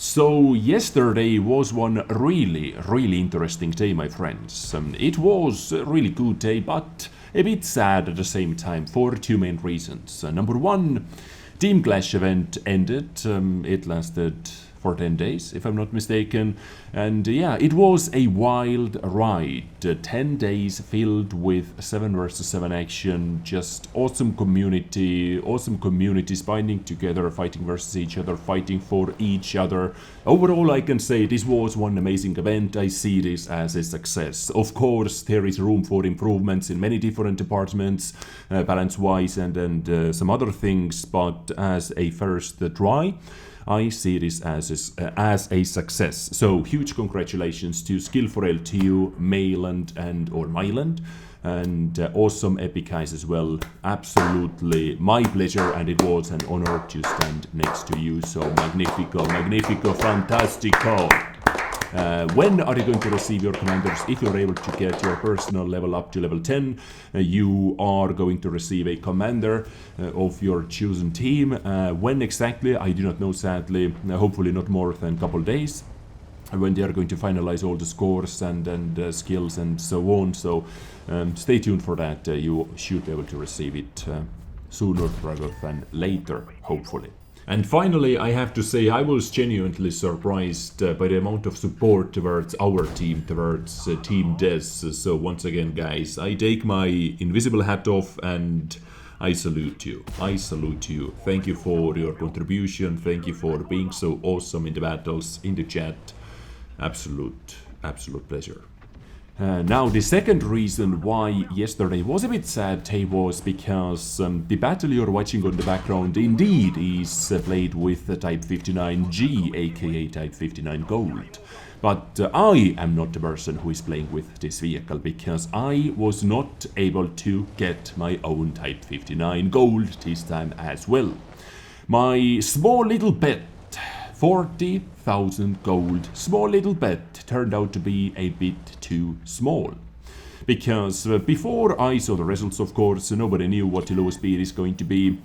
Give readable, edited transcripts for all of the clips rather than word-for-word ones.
So yesterday was one really interesting day, my friends. It was a really good day, but a bit sad at the same time for two main reasons. Number one, Team Clash event ended. It lasted for 10 days, if I'm not mistaken. And yeah, it was a wild ride. 10 days filled with 7 versus 7 action, just awesome communities binding together, fighting versus each other, fighting for each other. Overall, I can say this was one amazing event. I see this as a success. Of course, there is room for improvements in many different departments, balance-wise and some other things, but as a first try, I see this as a success. So huge congratulations to Skill4LTU, Mayland or Myland, and awesome Epic Eyes as well. Absolutely my pleasure, and it was an honor to stand next to you. So magnifico, fantastico. When are you going to receive your commanders? If you're able to get your personal level up to level 10, you are going to receive a commander of your chosen team. When exactly, I do not know, sadly. Hopefully not more than a couple days, when they are going to finalize all the scores and skills and so on. So stay tuned for that. You should be able to receive it sooner rather than later, hopefully. And finally, I have to say I was genuinely surprised by the amount of support towards our team, towards Team Des. So once again, guys, I take my invisible hat off and I salute you. I salute you. Thank you for your contribution. Thank you for being so awesome in the battles, in the chat. Absolute pleasure. Now, the second reason why yesterday was a bit sad was because the battle you're watching on the background indeed is played with the Type 59G, aka Type 59 Gold. But I am not the person who is playing with this vehicle, because I was not able to get my own Type 59 Gold this time as well. My small little bet, 40,000 gold, small little bet, turned out to be a bit too small. Because before I saw the results, of course, nobody knew what the lowest speed is going to be,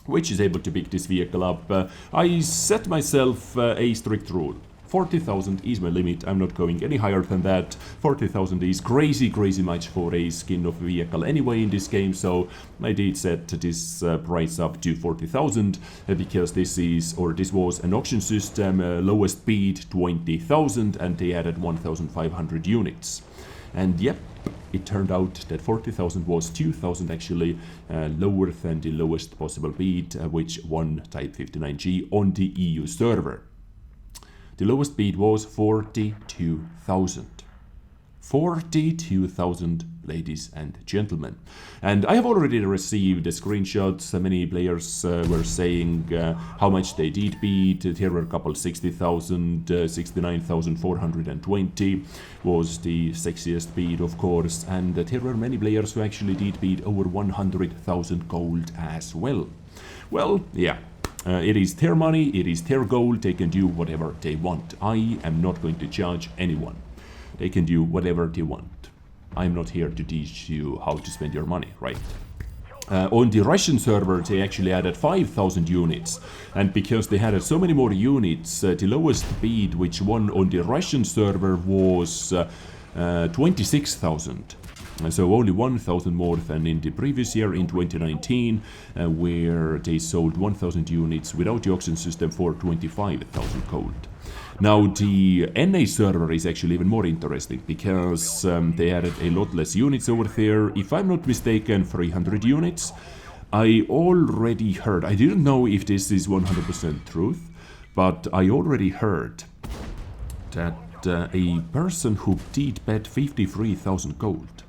which is able to pick this vehicle up. I set myself a strict rule. 40,000 is my limit. I'm not going any higher than that. 40,000 is crazy much for a skin of a vehicle anyway in this game, so I did set this price up to 40,000 because this was an auction system, lowest bid 20,000, and they added 1,500 units. And yep, it turned out that 40,000 was 2,000 actually lower than the lowest possible bid, which won Type 59G on the EU server. The lowest bid was 42,000. 42,000, ladies and gentlemen. And I have already received screenshots. Many players were saying how much they did bid. There were a couple 60,000, 69,420 was the sexiest bid, of course. And there were many players who actually did bid over 100,000 gold as well. Well, yeah. It is their money, it is their gold, they can do whatever they want. I am not going to judge anyone. They can do whatever they want. I'm not here to teach you how to spend your money, right? On the Russian server, they actually added 5,000 units. And because they added so many more units, the lowest bid which won on the Russian server was 26,000. So only 1,000 more than in the previous year, in 2019, where they sold 1,000 units without the auction system for 25,000 gold. Now the NA server is actually even more interesting, because they added a lot less units over there. If I'm not mistaken, 300 units. I already heard, I didn't know if this is 100% truth, but I already heard that a person who did bet 53,000 gold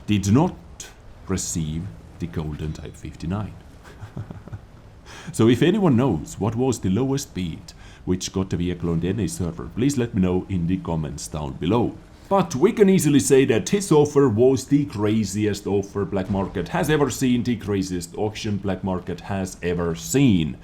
did not receive the golden Type 59. So if anyone knows what was the lowest bid which got the vehicle on the NA server, please let me know in the comments down below. But we can easily say that his offer was the craziest offer Black Market has ever seen, the craziest auction Black Market has ever seen.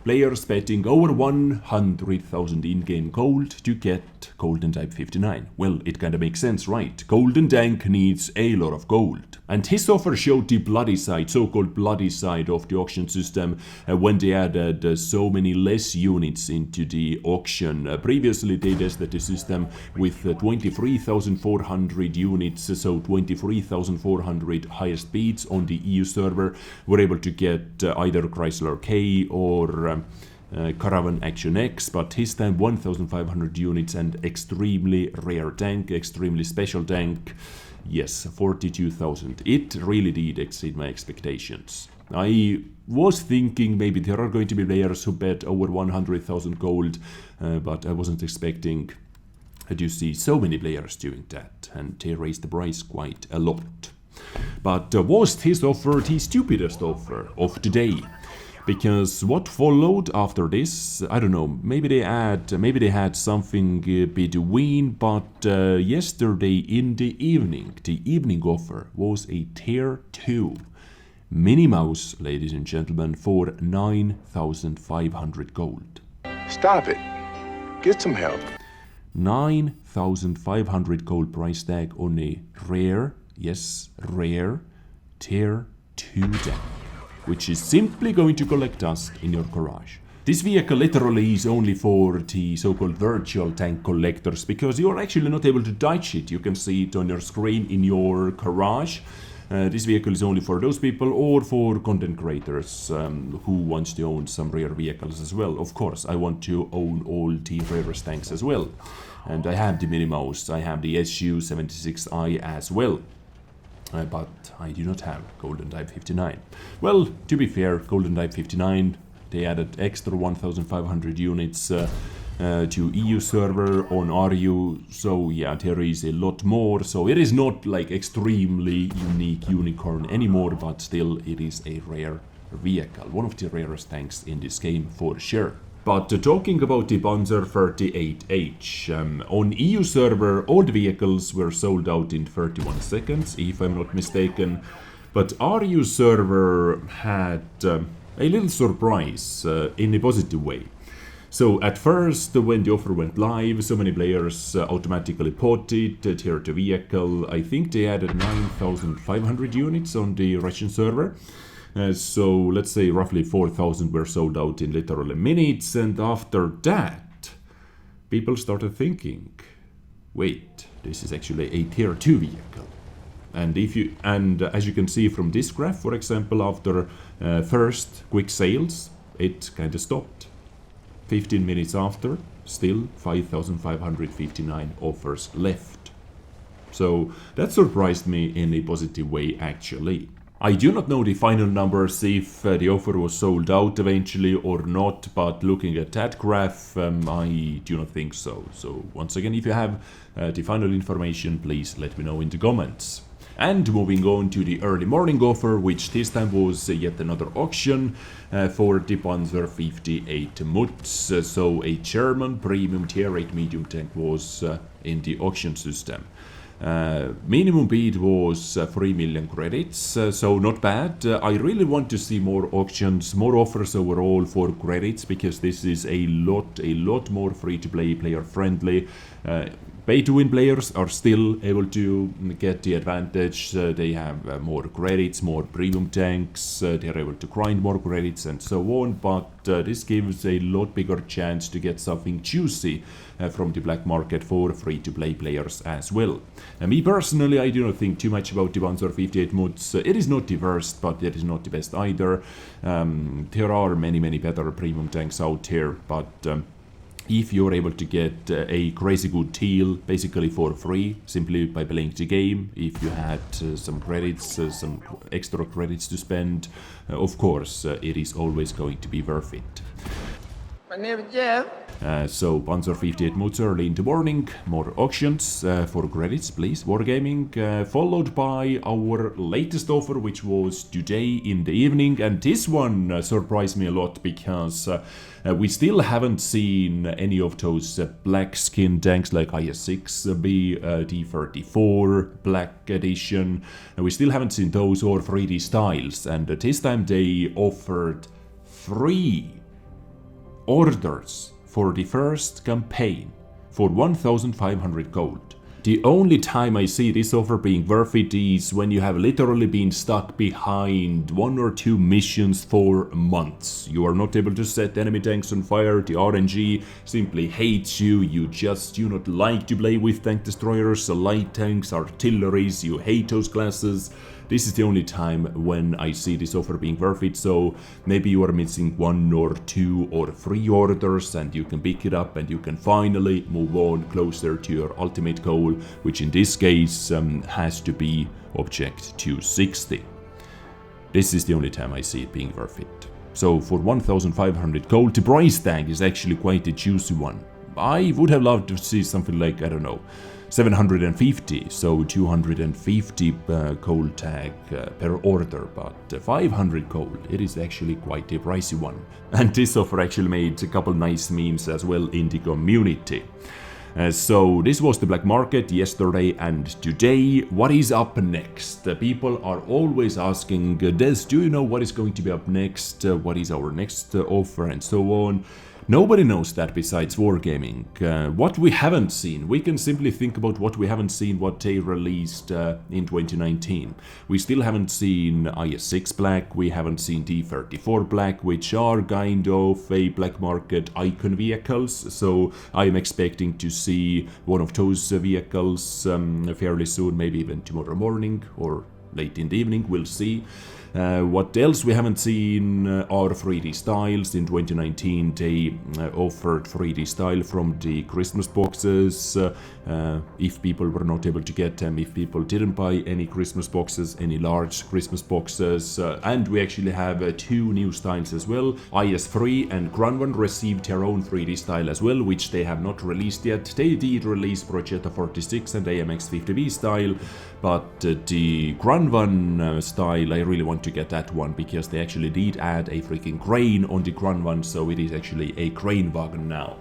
players betting over 100,000 in-game gold to get Golden Type 59. Well, it kinda makes sense, right? Golden Tank needs a lot of gold. And his offer showed the bloody side, so-called bloody side of the auction system when they added so many less units into the auction. Previously they tested the system with 23,400 units, so 23,400 highest bids on the EU server were able to get either Chrysler K or Caravan Action X, but his time 1,500 units and extremely rare tank, extremely special tank. Yes, 42,000. It really did exceed my expectations. I was thinking maybe there are going to be players who bet over 100,000 gold, but I wasn't expecting to see so many players doing that, and they raised the price quite a lot. But was his offer the stupidest offer of the day? Because what followed after this, I don't know, maybe they had something between, but yesterday in the evening offer was a tier 2 Minnie Mouse, ladies and gentlemen, for 9,500 gold. Stop it. Get some help. 9,500 gold price tag on a rare, yes, rare, tier 2 tank, which is simply going to collect dust in your garage. This vehicle literally is only for the so-called virtual tank collectors, because you're actually not able to touch it. You can see it on your screen in your garage. This vehicle is only for those people or for content creators who wants to own some rare vehicles as well. Of course, I want to own all the rarest tanks as well. And I have the Minnie Mouse, I have the SU-76i as well. But I do not have Golden Type 59. Well, to be fair, Golden Type 59, they added extra 1,500 units to EU server on RU, so yeah, there is a lot more. So it is not like extremely unique unicorn anymore, but still it is a rare vehicle, one of the rarest tanks in this game for sure. But talking about the Panzer 38H, on EU server all the vehicles were sold out in 31 seconds, if I'm not mistaken. But RU server had a little surprise in a positive way. So at first, when the offer went live, so many players automatically bought it, tier 2 vehicle. I think they added 9,500 units on the Russian server. So let's say roughly 4,000 were sold out in literally minutes, and after that people started thinking, wait, this is actually a tier 2 vehicle. And as you can see from this graph, for example, after first quick sales, it kind of stopped. 15 minutes after, still 5,559 offers left. So that surprised me in a positive way actually. I do not know the final numbers if the offer was sold out eventually or not, but looking at that graph, I do not think so. So once again, if you have the final information, please let me know in the comments. And moving on to the early morning offer, which this time was yet another auction for the Panzer 58 Mutz. So a German premium tier 8 medium tank was in the auction system. Minimum bid was 3 million credits, so not bad. I really want to see more auctions, more offers overall for credits, because this is a lot more free-to-play, player-friendly. Pay-to-win players are still able to get the advantage. They have more credits, more premium tanks, they're able to grind more credits and so on, but this gives a lot bigger chance to get something juicy from the black market for free-to-play players as well. Me personally, I do not think too much about the Panzer 58 Mutz. It is not the worst, but it is not the best either. There are many better premium tanks out here, but if you're able to get a crazy good deal basically for free simply by playing the game, if you had some credits, some extra credits to spend, of course it is always going to be worth it. My name is Jeff. So Panzer 58 Mutz early in the morning, more auctions for credits, please, Wargaming, followed by our latest offer, which was today in the evening, and this one surprised me a lot because we still haven't seen any of those black skin tanks like IS-6B, T-34 Black Edition, we still haven't seen those or 3D styles, and this time they offered 3 orders for the first campaign for 1,500 gold. The only time I see this offer being worth it is when you have literally been stuck behind 1 or 2 missions for months. You are not able to set enemy tanks on fire, the RNG simply hates you, you just do not like to play with tank destroyers, light tanks, artilleries, you hate those classes. This is the only time when I see this offer being worth it, so maybe you are missing 1 or 2 or 3 orders and you can pick it up and you can finally move on closer to your ultimate goal, which in this case has to be Object 260. This is the only time I see it being worth it. So for 1,500 gold, the price tag is actually quite a juicy one. I would have loved to see something like, I don't know, 750, so 250 gold tag per order, but 500 gold, it is actually quite a pricey one. And this offer actually made a couple nice memes as well in the community. So this was the black market yesterday and today. What is up next? People are always asking, Des, do you know what is going to be up next? What is our next offer and so on? Nobody knows that besides Wargaming. What we haven't seen, we can simply think about what we haven't seen, what they released in 2019. We still haven't seen IS-6 Black, we haven't seen D-34 Black, which are kind of a black market icon vehicles, so I'm expecting to see one of those vehicles fairly soon, maybe even tomorrow morning or late in the evening, we'll see. What else we haven't seen are 3D styles. In 2019 they offered 3D style from the Christmas boxes. If people were not able to get them, if people didn't buy any Christmas boxes, any large Christmas boxes. And we actually have 2 new styles as well. IS-3 and Grunwan received their own 3D style as well, which they have not released yet. They did release Projetta 46 and AMX-50B style, but the Grunwan style, I really want to get that one because they actually did add a freaking crane on the Grunwan, so it is actually a crane wagon now.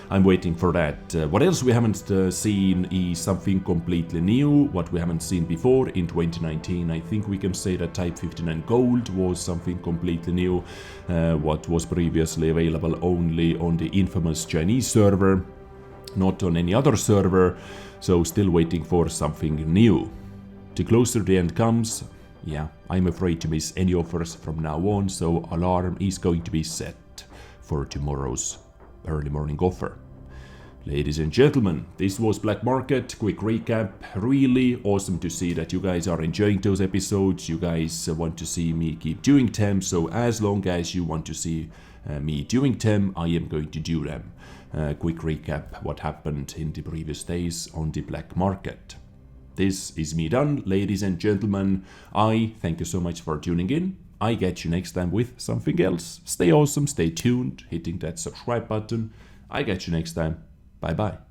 I'm waiting for that. What else we haven't seen is something completely new, what we haven't seen before in 2019. I think we can say that Type 59 Gold was something completely new, what was previously available only on the infamous Chinese server, not on any other server, so still waiting for something new. The closer the end comes, yeah, I'm afraid to miss any offers from now on, so alarm is going to be set for tomorrow's early morning offer. Ladies and gentlemen, this was Black Market, quick recap. Really awesome to see that you guys are enjoying those episodes, you guys want to see me keep doing them, so as long as you want to see me doing them, I am going to do them. Quick recap what happened in the previous days on the Black Market. This is me done, ladies and gentlemen. I thank you so much for tuning in. I get you next time with something else. Stay awesome, stay tuned, hitting that subscribe button. I get you next time. Bye bye.